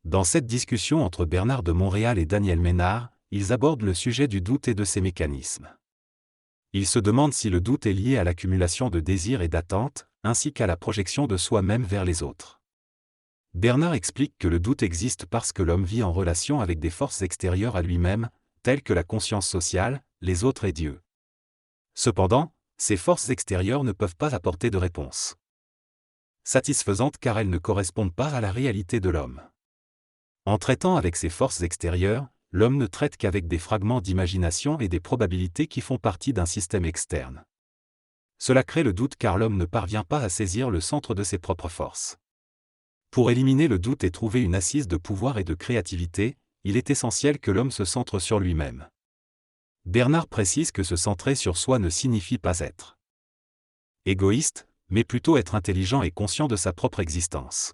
Dans cette discussion entre Bernard de Montréal et Daniel Ménard, ils abordent le sujet du doute et de ses mécanismes. Ils se demandent si le doute est lié à l'accumulation de désirs et d'attentes, ainsi qu'à la projection de soi-même vers les autres. Bernard explique que le doute existe parce que l'homme vit en relation avec des forces extérieures à lui-même, telles que la conscience sociale, les autres et Dieu. Cependant, ces forces extérieures ne peuvent pas apporter de réponse satisfaisante car elles ne correspondent pas à la réalité de l'homme. En traitant avec ces forces extérieures, l'homme ne traite qu'avec des fragments d'imagination et des probabilités qui font partie d'un système externe. Cela crée le doute car l'homme ne parvient pas à saisir le centre de ses propres forces. Pour éliminer le doute et trouver une assise de pouvoir et de créativité, il est essentiel que l'homme se centre sur lui-même. Bernard précise que se centrer sur soi ne signifie pas être égoïste, mais plutôt être intelligent et conscient de sa propre existence.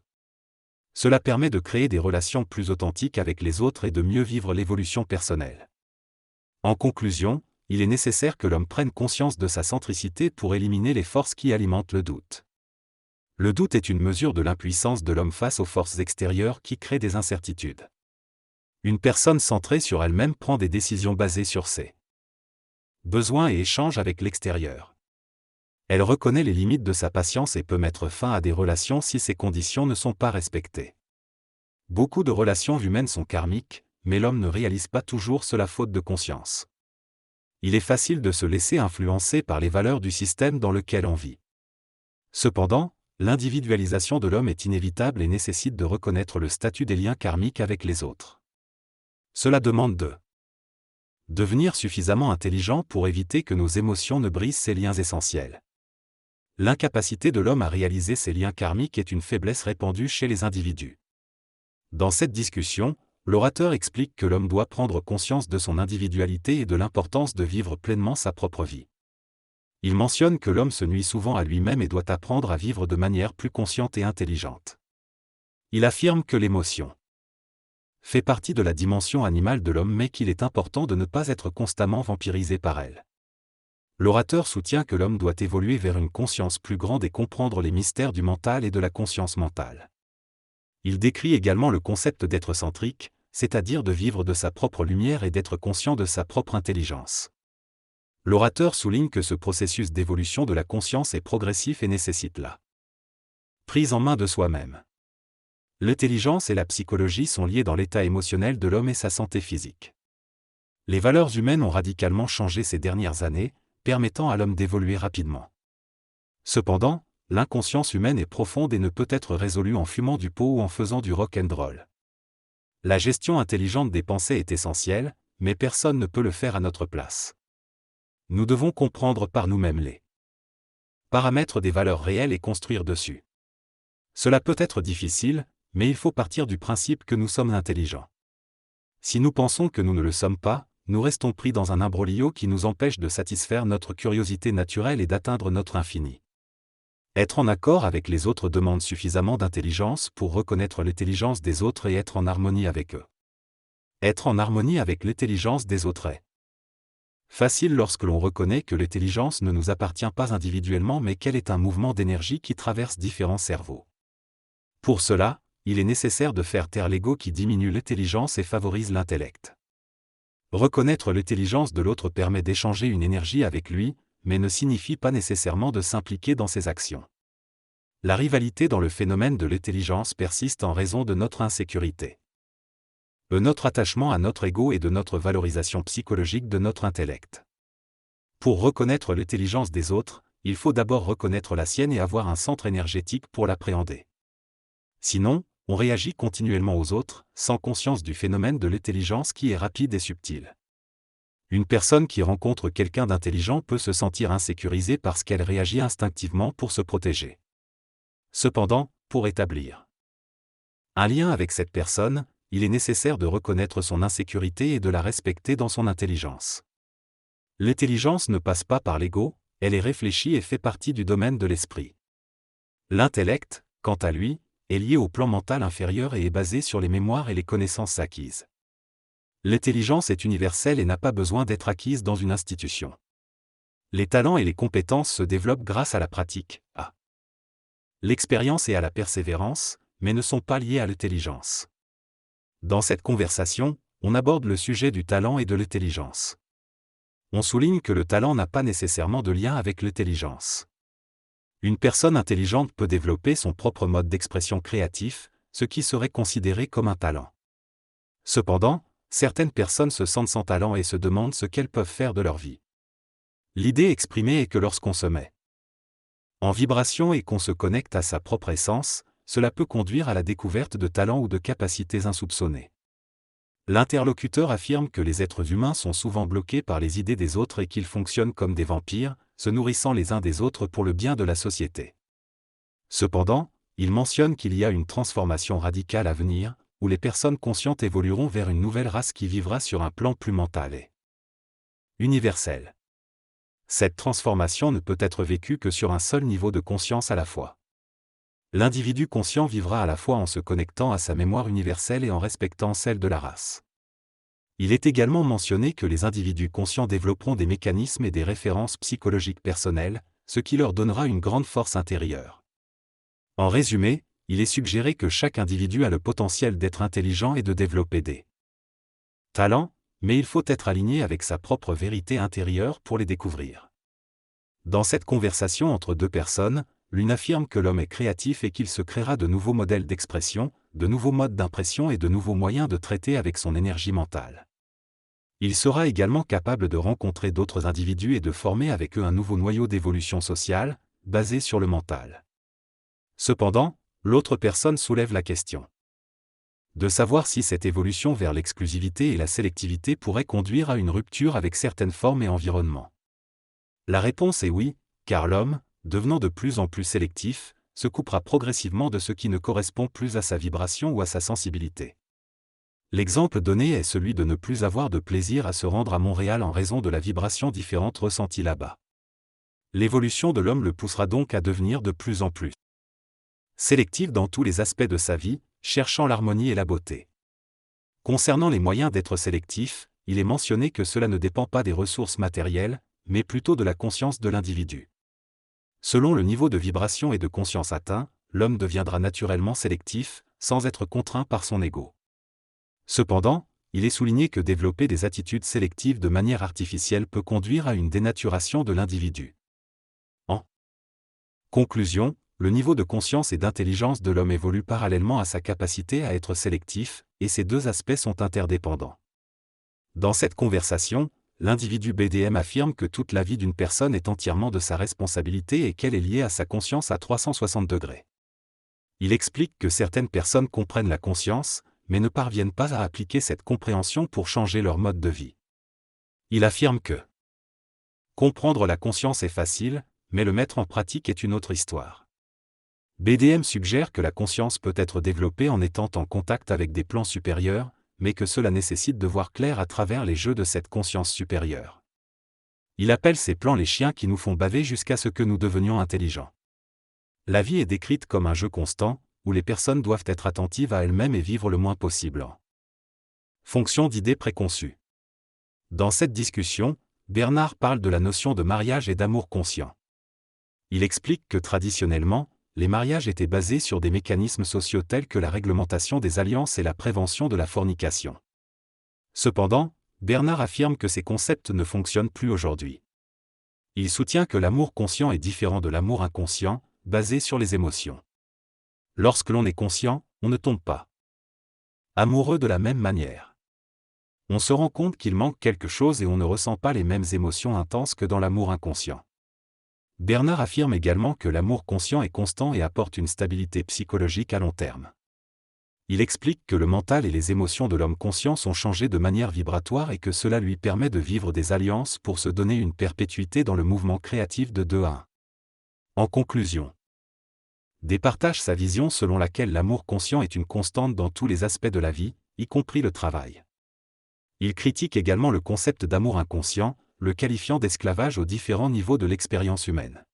Cela permet de créer des relations plus authentiques avec les autres et de mieux vivre l'évolution personnelle. En conclusion, il est nécessaire que l'homme prenne conscience de sa centricité pour éliminer les forces qui alimentent le doute. Le doute est une mesure de l'impuissance de l'homme face aux forces extérieures qui créent des incertitudes. Une personne centrée sur elle-même prend des décisions basées sur ses besoins et échange avec l'extérieur. Elle reconnaît les limites de sa patience et peut mettre fin à des relations si ces conditions ne sont pas respectées. Beaucoup de relations humaines sont karmiques, mais l'homme ne réalise pas toujours cela faute de conscience. Il est facile de se laisser influencer par les valeurs du système dans lequel on vit. Cependant, l'individualisation de l'homme est inévitable et nécessite de reconnaître le statut des liens karmiques avec les autres. Cela demande de devenir suffisamment intelligent pour éviter que nos émotions ne brisent ces liens essentiels. L'incapacité de l'homme à réaliser ces liens karmiques est une faiblesse répandue chez les individus. Dans cette discussion, l'orateur explique que l'homme doit prendre conscience de son individualité et de l'importance de vivre pleinement sa propre vie. Il mentionne que l'homme se nuit souvent à lui-même et doit apprendre à vivre de manière plus consciente et intelligente. Il affirme que l'émotion fait partie de la dimension animale de l'homme mais qu'il est important de ne pas être constamment vampirisé par elle. L'orateur soutient que l'homme doit évoluer vers une conscience plus grande et comprendre les mystères du mental et de la conscience mentale. Il décrit également le concept d'être centrique, c'est-à-dire de vivre de sa propre lumière et d'être conscient de sa propre intelligence. L'orateur souligne que ce processus d'évolution de la conscience est progressif et nécessite la prise en main de soi-même. L'intelligence et la psychologie sont liées dans l'état émotionnel de l'homme et sa santé physique. Les valeurs humaines ont radicalement changé ces dernières années, permettant à l'homme d'évoluer rapidement. Cependant, l'inconscience humaine est profonde et ne peut être résolue en fumant du pot ou en faisant du rock and roll. La gestion intelligente des pensées est essentielle, mais personne ne peut le faire à notre place. Nous devons comprendre par nous-mêmes les paramètres des valeurs réelles et construire dessus. Cela peut être difficile, mais il faut partir du principe que nous sommes intelligents. Si nous pensons que nous ne le sommes pas, nous restons pris dans un imbroglio qui nous empêche de satisfaire notre curiosité naturelle et d'atteindre notre infini. Être en accord avec les autres demande suffisamment d'intelligence pour reconnaître l'intelligence des autres et être en harmonie avec eux. Être en harmonie avec l'intelligence des autres est facile lorsque l'on reconnaît que l'intelligence ne nous appartient pas individuellement mais qu'elle est un mouvement d'énergie qui traverse différents cerveaux. Pour cela, il est nécessaire de faire taire l'ego qui diminue l'intelligence et favorise l'intellect. Reconnaître l'intelligence de l'autre permet d'échanger une énergie avec lui, mais ne signifie pas nécessairement de s'impliquer dans ses actions. La rivalité dans le phénomène de l'intelligence persiste en raison de notre insécurité, de notre attachement à notre ego et de notre valorisation psychologique de notre intellect. Pour reconnaître l'intelligence des autres, il faut d'abord reconnaître la sienne et avoir un centre énergétique pour l'appréhender. Sinon, on réagit continuellement aux autres, sans conscience du phénomène de l'intelligence qui est rapide et subtil. Une personne qui rencontre quelqu'un d'intelligent peut se sentir insécurisée parce qu'elle réagit instinctivement pour se protéger. Cependant, pour établir un lien avec cette personne, il est nécessaire de reconnaître son insécurité et de la respecter dans son intelligence. L'intelligence ne passe pas par l'ego, elle est réfléchie et fait partie du domaine de l'esprit. L'intellect, quant à lui, est lié au plan mental inférieur et est basé sur les mémoires et les connaissances acquises. L'intelligence est universelle et n'a pas besoin d'être acquise dans une institution. Les talents et les compétences se développent grâce à la pratique, à l'expérience et à la persévérance, mais ne sont pas liés à l'intelligence. Dans cette conversation, on aborde le sujet du talent et de l'intelligence. On souligne que le talent n'a pas nécessairement de lien avec l'intelligence. Une personne intelligente peut développer son propre mode d'expression créatif, ce qui serait considéré comme un talent. Cependant, certaines personnes se sentent sans talent et se demandent ce qu'elles peuvent faire de leur vie. L'idée exprimée est que lorsqu'on se met en vibration et qu'on se connecte à sa propre essence, cela peut conduire à la découverte de talents ou de capacités insoupçonnées. L'interlocuteur affirme que les êtres humains sont souvent bloqués par les idées des autres et qu'ils fonctionnent comme des vampires, se nourrissant les uns des autres pour le bien de la société. Cependant, il mentionne qu'il y a une transformation radicale à venir, où les personnes conscientes évolueront vers une nouvelle race qui vivra sur un plan plus mental et universel. Cette transformation ne peut être vécue que sur un seul niveau de conscience à la fois. L'individu conscient vivra à la fois en se connectant à sa mémoire universelle et en respectant celle de la race. Il est également mentionné que les individus conscients développeront des mécanismes et des références psychologiques personnelles, ce qui leur donnera une grande force intérieure. En résumé, il est suggéré que chaque individu a le potentiel d'être intelligent et de développer des talents, mais il faut être aligné avec sa propre vérité intérieure pour les découvrir. Dans cette conversation entre deux personnes, l'une affirme que l'homme est créatif et qu'il se créera de nouveaux modèles d'expression, de nouveaux modes d'impression et de nouveaux moyens de traiter avec son énergie mentale. Il sera également capable de rencontrer d'autres individus et de former avec eux un nouveau noyau d'évolution sociale, basé sur le mental. Cependant, l'autre personne soulève la question de savoir si cette évolution vers l'exclusivité et la sélectivité pourrait conduire à une rupture avec certaines formes et environnements. La réponse est oui, car l'homme, devenant de plus en plus sélectif, se coupera progressivement de ce qui ne correspond plus à sa vibration ou à sa sensibilité. L'exemple donné est celui de ne plus avoir de plaisir à se rendre à Montréal en raison de la vibration différente ressentie là-bas. L'évolution de l'homme le poussera donc à devenir de plus en plus sélectif dans tous les aspects de sa vie, cherchant l'harmonie et la beauté. Concernant les moyens d'être sélectif, il est mentionné que cela ne dépend pas des ressources matérielles, mais plutôt de la conscience de l'individu. Selon le niveau de vibration et de conscience atteint, l'homme deviendra naturellement sélectif, sans être contraint par son ego. Cependant, il est souligné que développer des attitudes sélectives de manière artificielle peut conduire à une dénaturation de l'individu. En conclusion, le niveau de conscience et d'intelligence de l'homme évolue parallèlement à sa capacité à être sélectif, et ces deux aspects sont interdépendants. Dans cette conversation, l'individu BDM affirme que toute la vie d'une personne est entièrement de sa responsabilité et qu'elle est liée à sa conscience à 360 degrés. Il explique que certaines personnes comprennent la conscience, mais ne parviennent pas à appliquer cette compréhension pour changer leur mode de vie. Il affirme que comprendre la conscience est facile, mais le mettre en pratique est une autre histoire. BDM suggère que la conscience peut être développée en étant en contact avec des plans supérieurs, mais que cela nécessite de voir clair à travers les jeux de cette conscience supérieure. Il appelle ces plans les chiens qui nous font baver jusqu'à ce que nous devenions intelligents. La vie est décrite comme un jeu constant, où les personnes doivent être attentives à elles-mêmes et vivre le moins possible en fonction d'idées préconçues. Dans cette discussion, Bernard parle de la notion de mariage et d'amour conscient. Il explique que traditionnellement, les mariages étaient basés sur des mécanismes sociaux tels que la réglementation des alliances et la prévention de la fornication. Cependant, Bernard affirme que ces concepts ne fonctionnent plus aujourd'hui. Il soutient que l'amour conscient est différent de l'amour inconscient, basé sur les émotions. Lorsque l'on est conscient, on ne tombe pas amoureux de la même manière. On se rend compte qu'il manque quelque chose et on ne ressent pas les mêmes émotions intenses que dans l'amour inconscient. Bernard affirme également que l'amour conscient est constant et apporte une stabilité psychologique à long terme. Il explique que le mental et les émotions de l'homme conscient sont changés de manière vibratoire et que cela lui permet de vivre des alliances pour se donner une perpétuité dans le mouvement créatif de 2 à 1. En conclusion, départage sa vision selon laquelle l'amour conscient est une constante dans tous les aspects de la vie, y compris le travail. Il critique également le concept d'amour inconscient, le qualifiant d'esclavage aux différents niveaux de l'expérience humaine.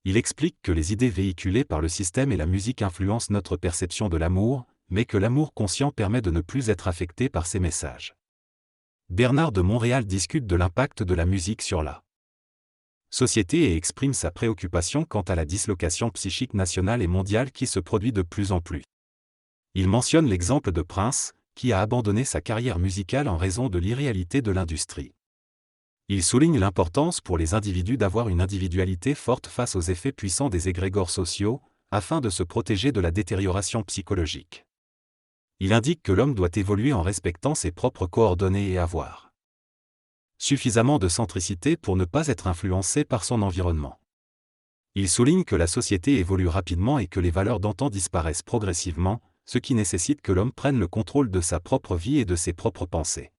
Il explique que les idées véhiculées par le système et la musique influencent notre perception de l'amour, mais que l'amour conscient permet de ne plus être affecté par ces messages. Bernard de Montréal discute de l'impact de la musique sur la société et exprime sa préoccupation quant à la dislocation psychique nationale et mondiale qui se produit de plus en plus. Il mentionne l'exemple de Prince, qui a abandonné sa carrière musicale en raison de l'irréalité de l'industrie. Il souligne l'importance pour les individus d'avoir une individualité forte face aux effets puissants des égrégores sociaux, afin de se protéger de la détérioration psychologique. Il indique que l'homme doit évoluer en respectant ses propres coordonnées et avoir suffisamment de centricité pour ne pas être influencé par son environnement. Il souligne que la société évolue rapidement et que les valeurs d'antan disparaissent progressivement, ce qui nécessite que l'homme prenne le contrôle de sa propre vie et de ses propres pensées.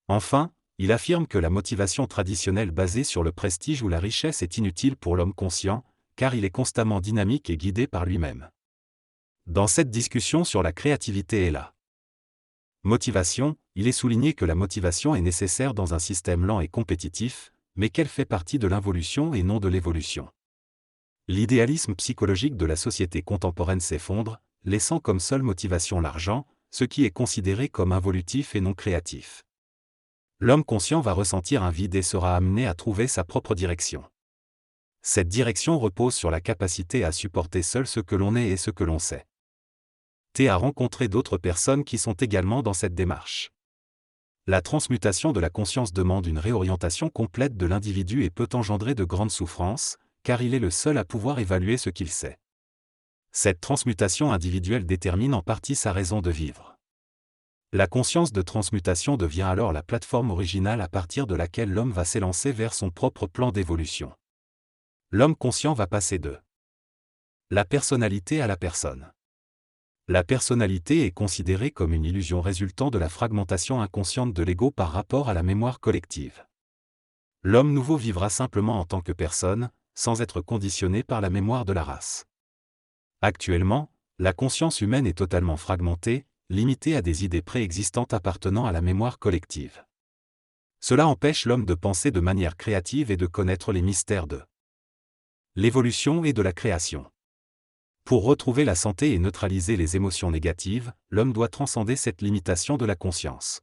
Enfin, il affirme que la motivation traditionnelle basée sur le prestige ou la richesse est inutile pour l'homme conscient, car il est constamment dynamique et guidé par lui-même. Dans cette discussion sur la créativité et la motivation, il est souligné que la motivation est nécessaire dans un système lent et compétitif, mais qu'elle fait partie de l'involution et non de l'évolution. L'idéalisme psychologique de la société contemporaine s'effondre, laissant comme seule motivation l'argent, ce qui est considéré comme involutif et non créatif. L'homme conscient va ressentir un vide et sera amené à trouver sa propre direction. Cette direction repose sur la capacité à supporter seul ce que l'on est et ce que l'on sait. T a rencontré d'autres personnes qui sont également dans cette démarche. La transmutation de la conscience demande une réorientation complète de l'individu et peut engendrer de grandes souffrances, car il est le seul à pouvoir évaluer ce qu'il sait. Cette transmutation individuelle détermine en partie sa raison de vivre. La conscience de transmutation devient alors la plateforme originale à partir de laquelle l'homme va s'élancer vers son propre plan d'évolution. L'homme conscient va passer de la personnalité à la personne. La personnalité est considérée comme une illusion résultant de la fragmentation inconsciente de l'ego par rapport à la mémoire collective. L'homme nouveau vivra simplement en tant que personne, sans être conditionné par la mémoire de la race. Actuellement, la conscience humaine est totalement fragmentée, limitée à des idées préexistantes appartenant à la mémoire collective. Cela empêche l'homme de penser de manière créative et de connaître les mystères de l'évolution et de la création. Pour retrouver la santé et neutraliser les émotions négatives, l'homme doit transcender cette limitation de la conscience.